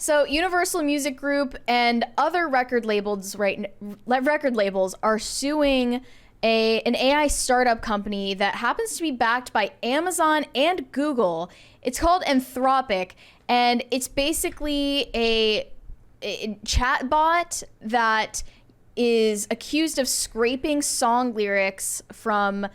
So Universal Music Group and other record labels are suing an AI startup company that happens to be backed by Amazon and Google. It's called Anthropic, and it's basically a chatbot that is accused of scraping song lyrics from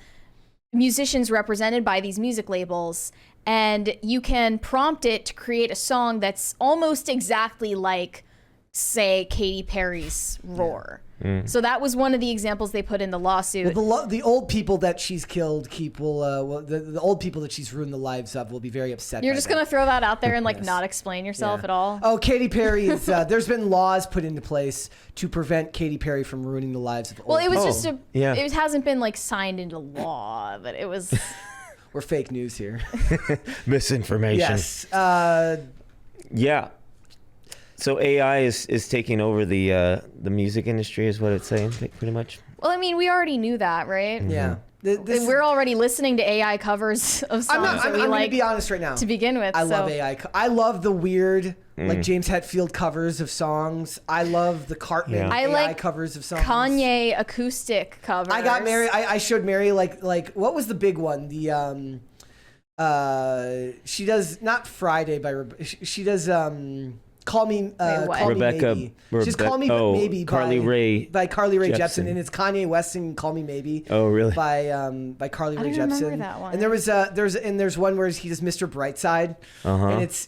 musicians represented by these music labels. And you can prompt it to create a song that's almost exactly like, say, Katy Perry's Roar. So that was one of the examples they put in the lawsuit. Well, the old people that she's killed the old people that she's ruined the lives of will be very upset. You're just going to throw that out there and not explain yourself at all? Oh, Katy Perry is, there's been laws put into place to prevent Katy Perry from ruining the lives of old people. Well, it was it hasn't been signed into law, but it was... We're fake news here. Misinformation. Yes. Yeah. So AI is taking over the music industry, is what it's saying, pretty much. Well, I mean, we already knew that, right? Yeah. We're already listening to AI covers of songs I'm going to be honest right now. To begin with, I love AI. I love the weird, James Hetfield covers of songs. I love the Cartman AI covers of songs. Kanye acoustic covers. I got Mary. I showed Mary like what was the big one? The she does not Friday by she does Call Me Rebecca, Maybe. She's Call Me Maybe Carly Rae Jepsen, and it's Kanye West singing Call Me Maybe. Oh, really? By Carly Rae Jepsen. I remember that one. And there's one where he does Mr. Brightside, and it's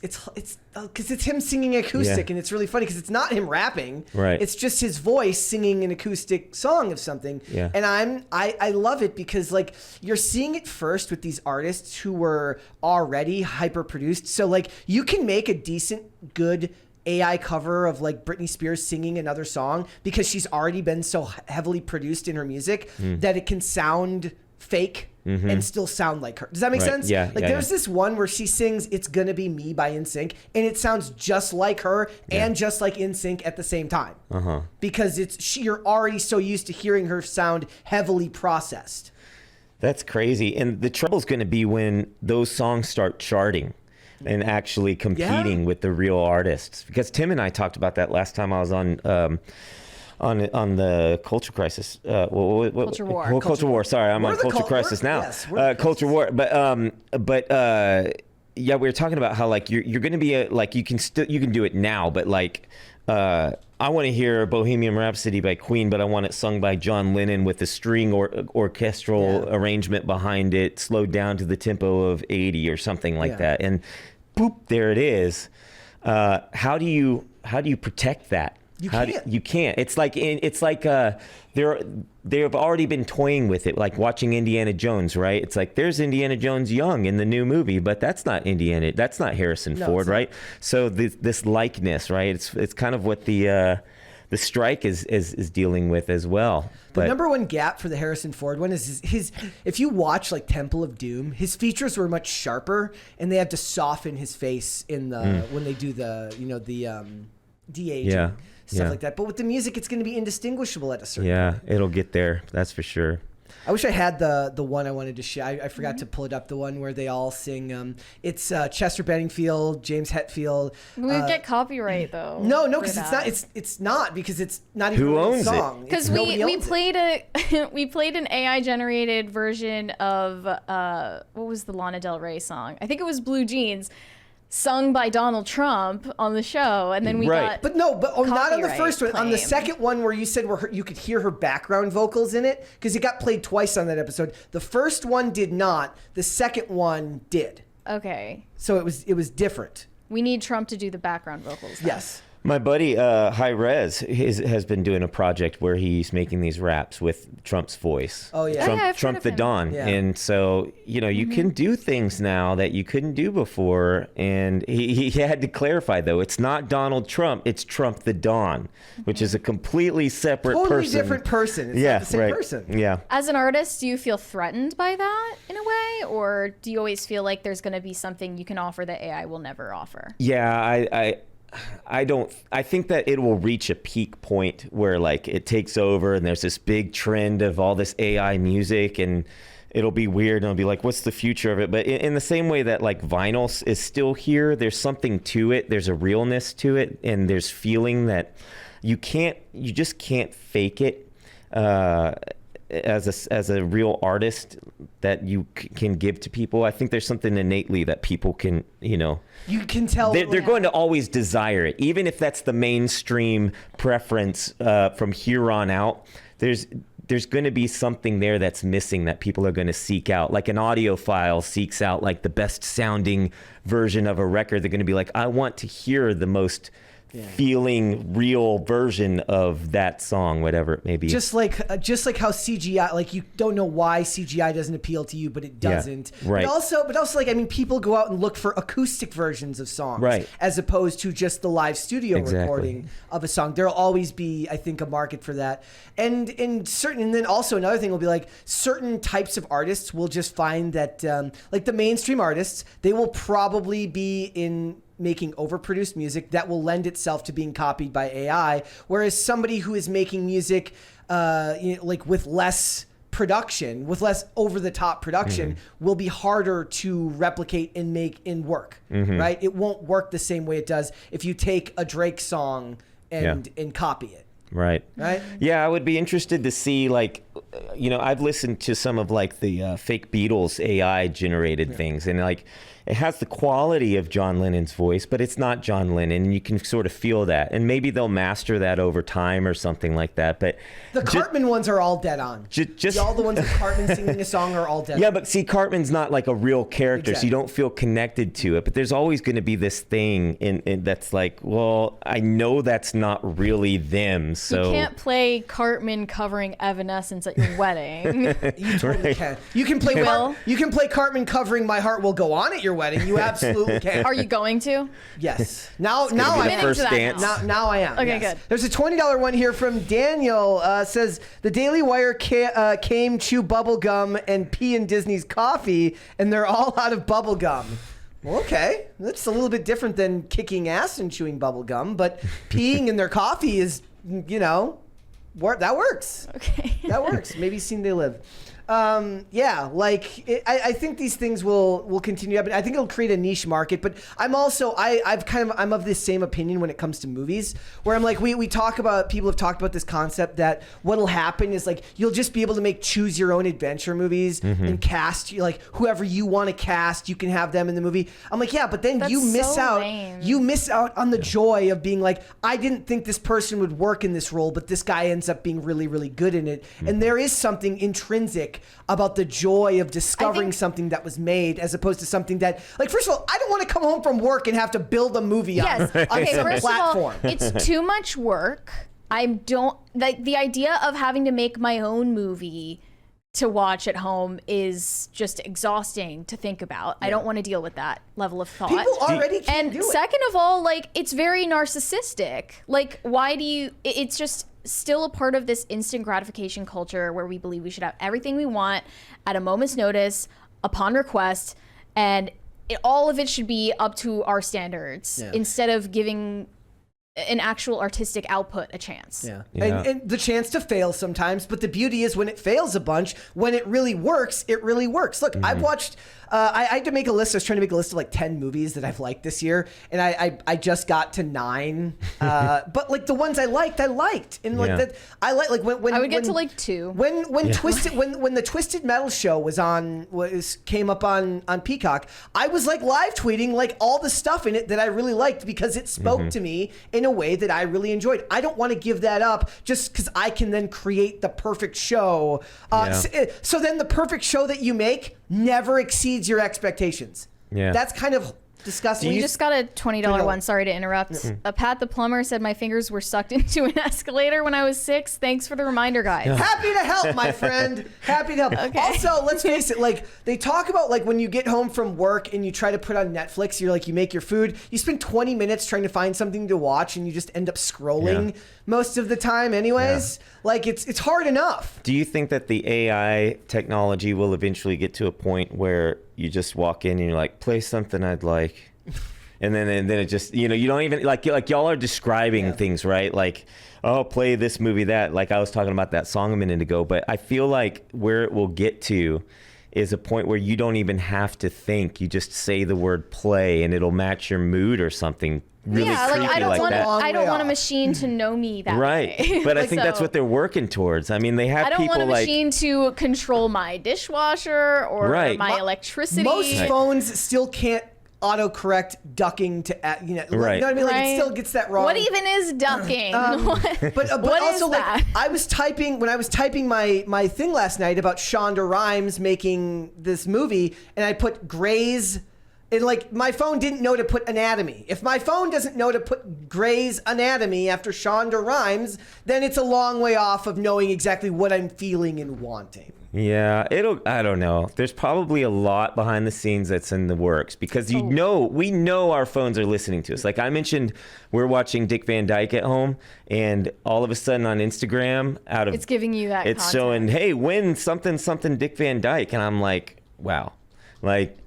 because it's him singing acoustic, and it's really funny because it's not him rapping. Right. It's just his voice singing an acoustic song of something. Yeah. And I love it because you're seeing it first with these artists who were already hyper produced. So you can make a decent, good AI cover of Britney Spears singing another song because she's already been so heavily produced in her music that it can sound fake and still sound like her. Does that make sense? Yeah. There's this one where she sings "It's Gonna Be Me" by NSYNC, and it sounds just like her and just like NSYNC at the same time. Because you're already so used to hearing her sound heavily processed. That's crazy. And the trouble's going to be when those songs start charting and actually competing with the real artists. Because Tim and I talked about that last time I was on the Culture Crisis. Culture War. Culture War. Sorry, I'm on Culture Crisis now. Yes, Culture War. But we were talking about how you're going to be you can do it now, but I want to hear Bohemian Rhapsody by Queen, but I want it sung by John Lennon with a string or orchestral arrangement behind it, slowed down to the tempo of 80 or something like that. And boop, there it is. How do you protect that? You can't. It's like they've already been toying with it, like watching Indiana Jones, right? It's like there's Indiana Jones young in the new movie, but that's not that's not Harrison Ford, right? So this likeness, right? It's kind of what the strike is dealing with as well. The number one gap for the Harrison Ford one is his if you watch Temple of Doom, his features were much sharper, and they had to soften his face in the when they do the de-aging. Stuff like that. But with the music, it's going to be indistinguishable at a certain point. It'll get there. That's for sure. I wish I had the one I wanted to share. I forgot to pull it up. The one where they all sing. It's Chester Benningfield, James Hetfield. We would get copyright though. No, because it's not because it's not even a song. Because we played an AI generated version of what was the Lana Del Rey song? I think it was Blue Jeans. Sung by Donald Trump on the show, and then we got not on the first one. On the second one, where you said you could hear her background vocals in it, because it got played twice on that episode. The first one did not. The second one did. Okay. So it was different. We need Trump to do the background vocals. Then. Yes. My buddy High Rez has been doing a project where he's making these raps with Trump's voice. Oh yeah, Trump the Don. Yeah. And so you can do things now that you couldn't do before. And he had to clarify though, it's not Donald Trump, it's Trump the Don, which is a completely separate totally different person. It's not the same person. Yeah. As an artist, do you feel threatened by that in a way, or do you always feel like there's going to be something you can offer that AI will never offer? Yeah, I think that it will reach a peak point where it takes over and there's this big trend of all this AI music and it'll be weird and it'll be like, what's the future of it? But in the same way that like vinyl is still here, there's something to it. There's a realness to it, and there's feeling that you just can't fake it as a real artist that you can give to people. I think there's something innately that people can, you can tell they're going to always desire it, even if that's the mainstream preference from here on out. There's going to be something there that's missing that people are going to seek out. Like an audiophile seeks out like the best sounding version of a record. They're going to be like, I want to hear the most feeling real version of that song, whatever it may be. Just like how CGI, like you don't know why CGI doesn't appeal to you, but it doesn't. Yeah, right. But also like, I mean, people go out and look for acoustic versions of songs, right, as opposed to just the live studio recording of a song. There'll always be, I think, a market for that. And then also another thing will be like certain types of artists will just find that like the mainstream artists, they will probably be in making overproduced music that will lend itself to being copied by AI, whereas somebody who is making music like with less production, with less over-the-top production, will be harder to replicate and make in work, right? It won't work the same way it does if you take a Drake song and copy it. Right. Yeah, I would be interested to see, like, I've listened to some of like the fake Beatles AI generated things, and like it has the quality of John Lennon's voice, but it's not John Lennon, and you can sort of feel that. And maybe they'll master that over time or something like that. But the Cartman ones are all dead on. Just all the ones with Cartman singing a song are all dead on. Yeah, but see, Cartman's not like a real character, so you don't feel connected to it. But there's always going to be this thing in that's like, well, I know that's not really them. So you can't play Cartman covering Evanescence at your wedding. You totally can. You can play Cartman covering My Heart Will Go On at your wedding. You absolutely can. Are you going to? Yes. Now I'm first dance. Now I am. Okay, yes. good. There's a $20 one here from Daniel. Says the Daily Wire came chew bubble gum and pee in Disney's coffee, and they're all out of bubble gum. Well, okay, that's a little bit different than kicking ass and chewing bubble gum, but peeing in their coffee is, that works. Okay, that works. Maybe seen they live. I think these things will continue up. I think it'll create a niche market, but I'm of this same opinion when it comes to movies, where I'm like, people have talked about this concept that what'll happen is like, you'll just be able to make choose your own adventure movies and cast like whoever you want to cast, you can have them in the movie. I'm like, yeah, but then you miss out on the joy of being like, I didn't think this person would work in this role, but this guy ends up being really, really good in it. And there is something intrinsic about the joy of discovering something that was made, as opposed to something that, like, first of all, I don't want to come home from work and have to build a movie on some platform. Of all, it's too much work. I don't like the idea of having to make my own movie to watch at home is just exhausting to think about. I don't want to deal with that level of thought. People already can't do it. And second of all, like, it's very narcissistic. Like, why do you, it's just still a part of this instant gratification culture where we believe we should have everything we want at a moment's notice upon request, and all of it should be up to our standards instead of giving an actual artistic output a chance. And the chance to fail sometimes, but the beauty is when it fails a bunch, when it really works, it really works. Look, I've watched I had to make a list. I was trying to make a list of like 10 movies that I've liked this year, and I just got to 9. But like the ones I liked, and like that I like when I would get to like 2. When Twisted when the Twisted Metal show came up on Peacock, I was like live tweeting like all the stuff in it that I really liked because it spoke to me in a way that I really enjoyed. I don't want to give that up just because I can then create the perfect show. So then the perfect show that you make never exceeds your expectations. That's kind of disgusting. We just got a $20 one. Sorry to interrupt. Pat the plumber said my fingers were sucked into an escalator when I was 6. Thanks for the reminder, guys. Happy to help, my friend. Happy to help. Okay. Also, let's face it, like they talk about like when you get home from work and you try to put on Netflix, you're like, you make your food, you spend 20 minutes trying to find something to watch and you just end up scrolling most of the time anyways. Like it's hard enough. Do you think that the AI technology will eventually get to a point where you just walk in and you're like, play something I'd like, and then it just, you don't even like y'all are describing things, right? Like, oh, play this movie, that, like I was talking about that song a minute ago, but I feel like where it will get to is a point where you don't even have to think. You just say the word play and it'll match your mood or something really creepy I don't like want that. I don't want a machine to know me that right. way. But I think that's what they're working towards. I mean, they have people I don't want a like machine to control my dishwasher or Right. my electricity. Most phones still can't autocorrect ducking to, you know, Right. you know what I mean? Like, Right. it still gets that wrong. What even is ducking? But What also, is like, that? I was typing my thing last night about Shonda Rhimes making this movie, and I put Grey's. And like my phone didn't know to put anatomy. If my phone doesn't know to put Grey's Anatomy after Shonda Rhimes, then it's a long way off of knowing exactly what I'm feeling and wanting. Yeah, I don't know. There's probably a lot behind the scenes that's in the works because we know our phones are listening to us. Like I mentioned, we're watching Dick Van Dyke at home, and all of a sudden on Instagram, It's giving you that it's content. showing, hey, win something Dick Van Dyke. And I'm like, wow. Like,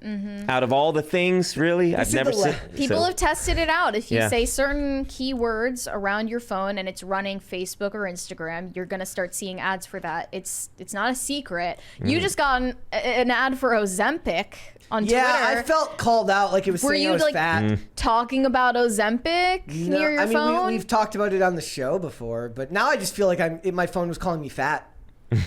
out of all the things, really, I've never seen. People have tested it out. If you Yeah. say certain keywords around your phone and it's running Facebook or Instagram, you're gonna start seeing ads for that. It's not a secret. You just got an ad for Ozempic on Twitter. I felt called out, like it was Were saying you I was like fat. talking about Ozempic near your phone? We've talked about it on the show before, but now I just feel like my phone was calling me fat.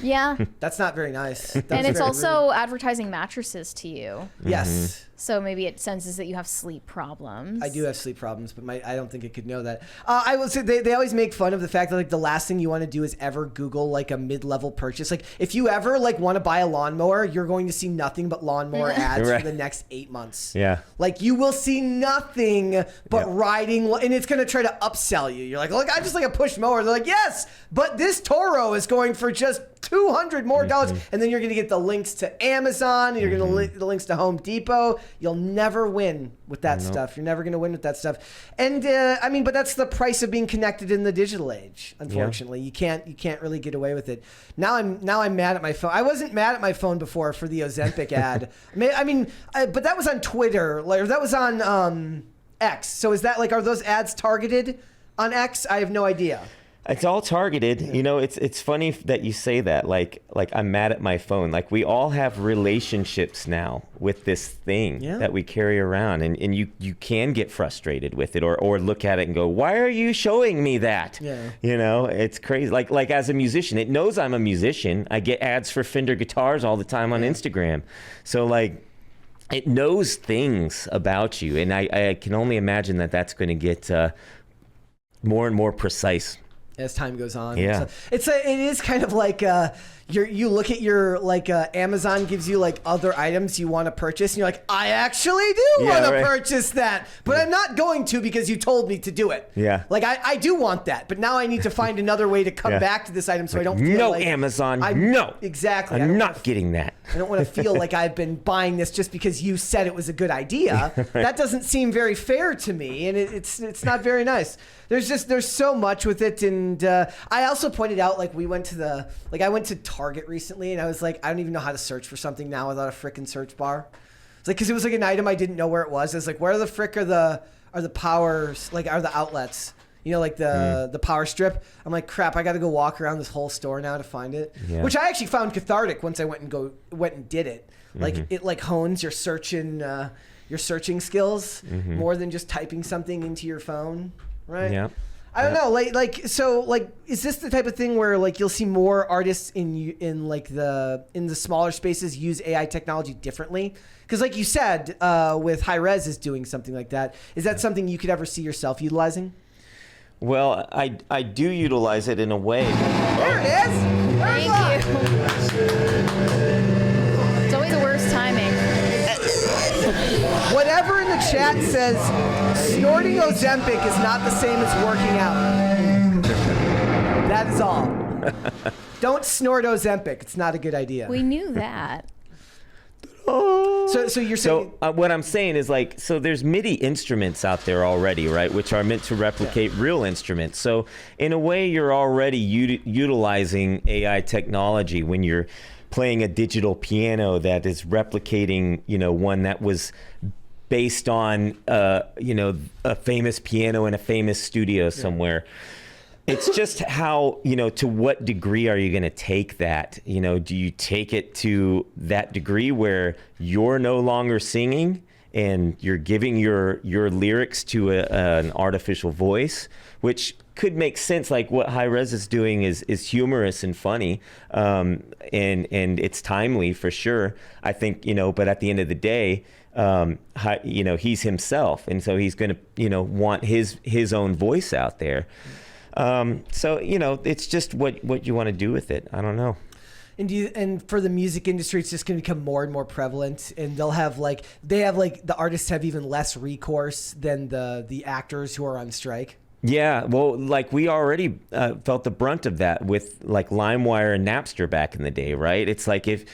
Yeah. That's not very nice. That's And it's very also rude. advertising mattresses to you. Yes. So maybe it senses that you have sleep problems. I do have sleep problems, but I don't think it could know that. I will say they always make fun of the fact that like the last thing you want to do is ever Google like a mid-level purchase. Like if you ever like want to buy a lawnmower, you're going to see nothing but lawnmower ads Right. for the next 8 months. Yeah. Like you will see nothing but riding, and it's going to try to upsell you. You're like, look, I just like a push mower. They're like, yes, but this Toro is going for just $200 more dollars, and then you're going to get the links to Amazon, and you're going to the links to Home Depot. You'll never win with that stuff. You're never going to win with that stuff. And I mean, but that's the price of being connected in the digital age. Unfortunately, you can't really get away with it. Now I'm mad at my phone. I wasn't mad at my phone before for the Ozempic ad. But that was on Twitter, or that was on X. So is that like, are those ads targeted on X? I have no idea. It's all targeted. You know, it's funny that you say that. Like I'm mad at my phone. Like we all have relationships now with this thing that we carry around, and you can get frustrated with it or look at it and go, why are you showing me that? Yeah. You know, it's crazy. Like as a musician, it knows I'm a musician. I get ads for Fender guitars all the time on Instagram. So like, it knows things about you, and I can only imagine that that's going to get more and more precise as time goes on. Yeah. So it is kind of like you look at your like Amazon gives you like other items you want to purchase, and you're like, I actually do want to purchase that, but I'm not going to because you told me to do it. Yeah. Like I do want that, but now I need to find another way to come back to this item so I don't feel like Amazon. no. Exactly. I'm not getting that. I don't want to feel like I've been buying this just because you said it was a good idea. That doesn't seem very fair to me, and it's not very nice. There's so much with it, and I also pointed out like I went to Target recently, and I was like, I don't even know how to search for something now without a frickin' search bar. It's like because it was like an item I didn't know where it was. It's like, where the frick are the powers, like are the outlets? You know, like the power strip. I'm like, crap, I got to go walk around this whole store now to find it. Yeah. Which I actually found cathartic once I went and did it. Like it like hones your searching skills more than just typing something into your phone, right? Yeah. I don't know, like is this the type of thing where like you'll see more artists in the smaller spaces use AI technology differently? Because like you said, with High Res is doing something like that. Is that something you could ever see yourself utilizing? Well, I do utilize it in a way. There it is. Thank you. It's always the worst timing. Whatever in the chat says snorting Ozempic is not the same as working out. That is all. Don't snort Ozempic. It's not a good idea. We knew that. So you're saying... So what I'm saying is like, so there's MIDI instruments out there already, right? Which are meant to replicate real instruments. So in a way, you're already utilizing AI technology when you're playing a digital piano that is replicating, one that was based on, a famous piano in a famous studio somewhere. It's just how, to what degree are you going to take that? Do you take it to that degree where you're no longer singing and you're giving your lyrics to an artificial voice, which could make sense. Like what High Res is doing is humorous and funny, and it's timely for sure. I think, but at the end of the day, he's himself, and so he's going to, want his own voice out there. So, it's just what you want to do with it. I don't know. And for the music industry, it's just going to become more and more prevalent, and the artists have even less recourse than the actors who are on strike. Yeah, well, like we already felt the brunt of that with like LimeWire and Napster back in the day, right? It's like if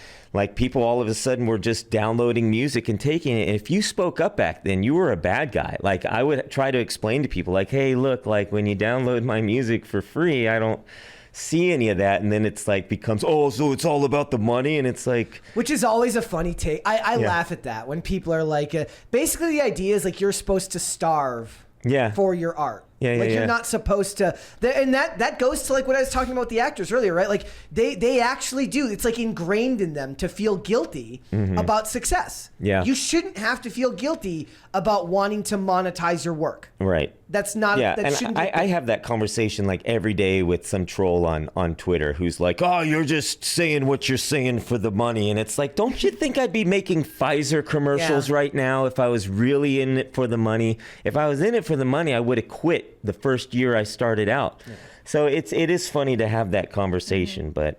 people all of a sudden were just downloading music and taking it. And if you spoke up back then, you were a bad guy. Like I would try to explain to people like, hey, look, like when you download my music for free, I don't see any of that. And then it's like becomes, oh, so it's all about the money. And it's like, which is always a funny take. I laugh at that when people are like, basically the idea is like you're supposed to starve for your art. You're not supposed to, and that goes to like what I was talking about with the actors earlier, right? Like they actually do. It's like ingrained in them to feel guilty about success. Yeah, you shouldn't have to feel guilty about wanting to monetize your work. Right. That's not. Yeah, and I have that conversation like every day with some troll on Twitter who's like, "Oh, you're just saying what you're saying for the money," and it's like, don't you think I'd be making Pfizer commercials right now if I was really in it for the money? If I was in it for the money, I would have quit the first year I started out. Yeah. So it is funny to have that conversation, but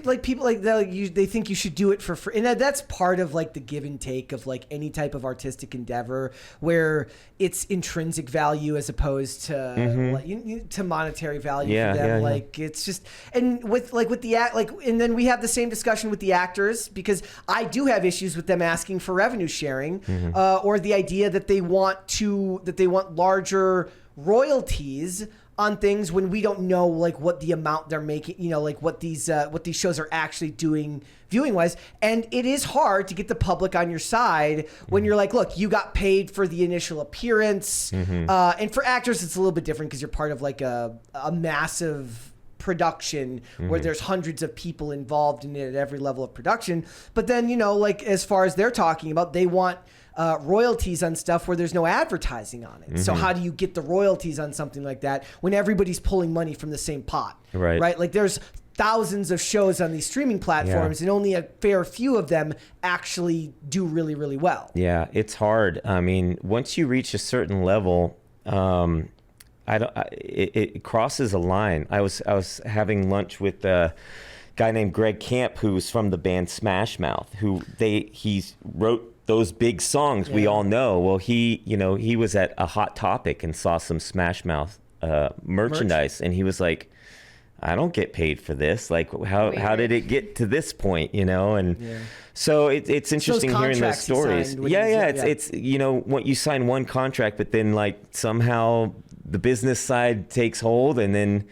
like people like that, they think you should do it for free, and that's part of like the give and take of like any type of artistic endeavor where it's intrinsic value as opposed to to monetary value for them. Like it's just, and with the act, and then we have the same discussion with the actors, because I do have issues with them asking for revenue sharing, or the idea that they want larger royalties on things when we don't know like what the amount they're making, like what these shows are actually doing viewing wise. And it is hard to get the public on your side when you're like, look, you got paid for the initial appearance. And for actors, it's a little bit different because you're part of like a massive production where there's hundreds of people involved in it at every level of production. But then, like as far as they're talking about, they want royalties on stuff where there's no advertising on it. So how do you get the royalties on something like that when everybody's pulling money from the same pot? Right? Like there's thousands of shows on these streaming platforms and only a fair few of them actually do really, really well. Yeah, it's hard. I mean, once you reach a certain level, it crosses a line. I was having lunch with a guy named Greg Camp, who's from the band Smash Mouth, he wrote those big songs we all know. Well, he was at a Hot Topic and saw some Smash Mouth merchandise, and he was like, I don't get paid for this. Like, how did it get to this point? And so it's interesting hearing those stories. It's what you sign one contract, but then like somehow the business side takes hold, and then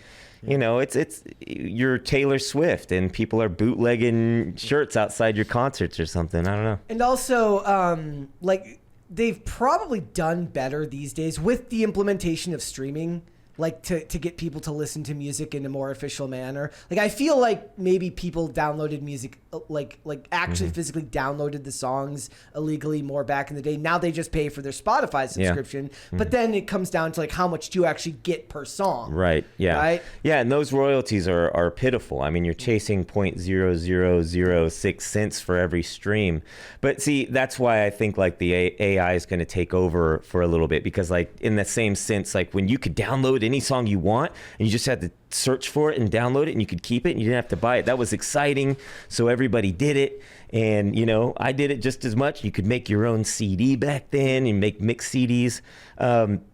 it's you're Taylor Swift and people are bootlegging shirts outside your concerts or something. I don't know. And also, like they've probably done better these days with the implementation of streaming, like to get people to listen to music in a more official manner. Like I feel like maybe people downloaded music, like actually physically downloaded the songs illegally more back in the day. Now they just pay for their Spotify subscription. But then it comes down to like how much do you actually get per song? Right. Yeah. Right. Yeah. And those royalties are pitiful. I mean, you're chasing 0.0006 cents for every stream. But see, that's why I think like the AI is going to take over for a little bit, because like in the same sense, like when you could download any song you want and you just had to search for it and download it and you could keep it and you didn't have to buy it. That was exciting. So everybody did it. And, I did it just as much. You could make your own CD back then and make mixed CDs.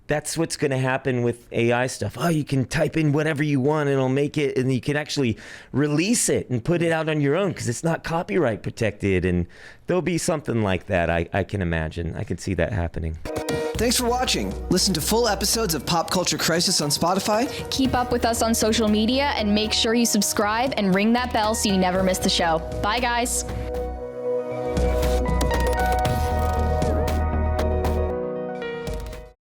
That's what's going to happen with AI stuff. Oh, you can type in whatever you want and it'll make it, and you can actually release it and put it out on your own because it's not copyright protected. And there'll be something like that. I can imagine. I can see that happening. Thanks for watching. Listen to full episodes of Pop Culture Crisis on Spotify. Keep up with us on social media and make sure you subscribe and ring that bell so you never miss the show. Bye, guys.